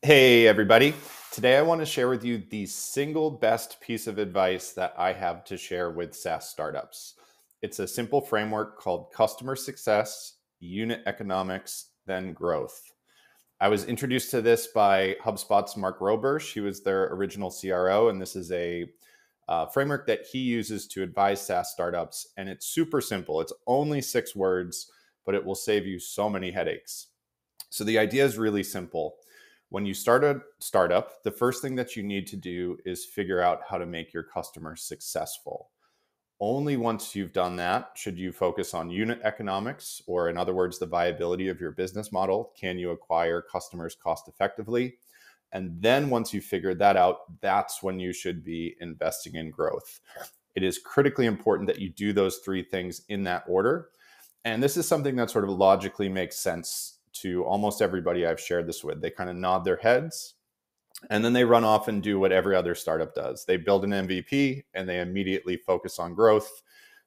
Hey, everybody. Today, I want to share with you the single best piece of advice that I have to share with SaaS startups. It's a simple framework called customer success, unit economics, then growth. I was introduced to this by HubSpot's Mark Roberge. He was their original CRO, and this is a framework that he uses to advise SaaS startups. And it's super simple. It's only 6 words, but it will save you so many headaches. So the idea is really simple. When you start a startup, the first thing that you need to do is figure out how to make your customers successful. Only once you've done that should you focus on unit economics, or in other words, the viability of your business model. Can you acquire customers cost effectively? And then once you've figured that out, that's when you should be investing in growth. It is critically important that you do those 3 things in that order. And this is something that sort of logically makes sense to almost everybody I've shared this with. They kind of nod their heads and then they run off and do what every other startup does. They build an MVP and they immediately focus on growth.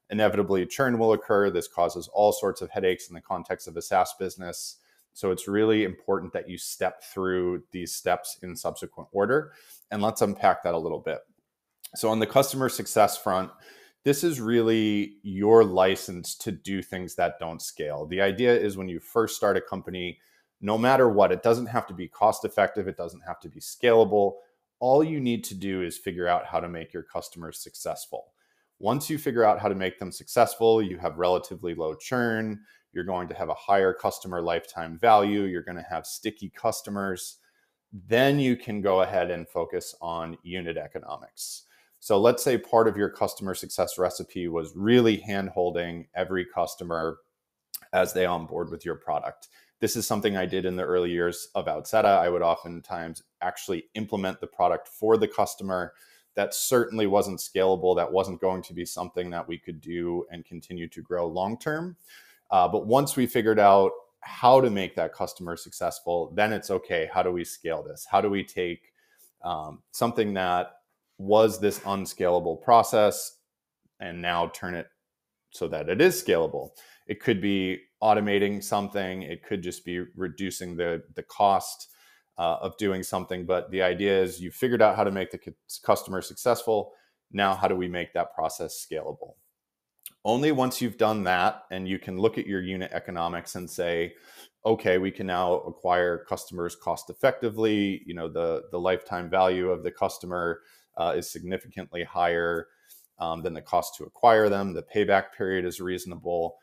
Inevitably, churn will occur. This causes all sorts of headaches in the context of a SaaS business. So it's really important that you step through these steps in subsequent order. And let's unpack that a little bit. So on the customer success front, this is really your license to do things that don't scale. The idea is when you first start a company, no matter what, it doesn't have to be cost effective. It doesn't have to be scalable. All you need to do is figure out how to make your customers successful. Once you figure out how to make them successful, you have relatively low churn. You're going to have a higher customer lifetime value. You're going to have sticky customers. Then you can go ahead and focus on unit economics. So let's say part of your customer success recipe was really hand-holding every customer as they onboard with your product. This is something I did in the early years of Outseta. I would oftentimes actually implement the product for the customer. That certainly wasn't scalable. That wasn't going to be something that we could do and continue to grow long-term. But once we figured out how to make that customer successful, then it's okay. How do we scale this? How do we take something that was this unscalable process and now turn it so that it is scalable? It could be automating something. It could just be reducing the cost of doing something. But the idea is you figured out how to make the customer successful. Now, how do we make that process scalable? Only once you've done that and you can look at your unit economics and say, okay, we can now acquire customers cost effectively. The lifetime value of the customer is significantly higher than the cost to acquire them. The payback period is reasonable.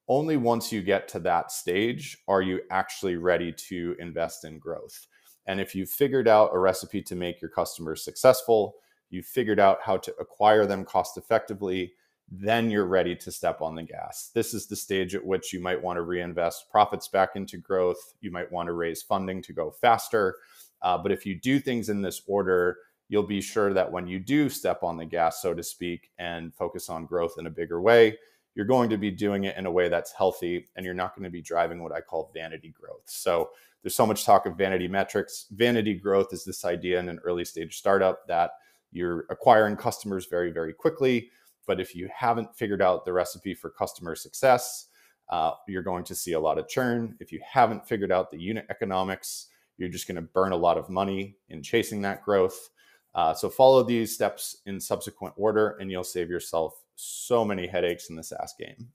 Only once you get to that stage are you actually ready to invest in growth. And if you've figured out a recipe to make your customers successful, you've figured out how to acquire them cost effectively, then you're ready to step on the gas. This is the stage at which you might want to reinvest profits back into growth. You might want to raise funding to go faster. But if you do things in this order, you'll be sure that when you do step on the gas, so to speak, and focus on growth in a bigger way, you're going to be doing it in a way that's healthy, and you're not going to be driving what I call vanity growth. So there's so much talk of vanity metrics. Vanity growth is this idea in an early stage startup that you're acquiring customers very, very quickly. But if you haven't figured out the recipe for customer success, you're going to see a lot of churn. If you haven't figured out the unit economics, you're just going to burn a lot of money in chasing that growth. So follow these steps in subsequent order and you'll save yourself so many headaches in the SaaS game.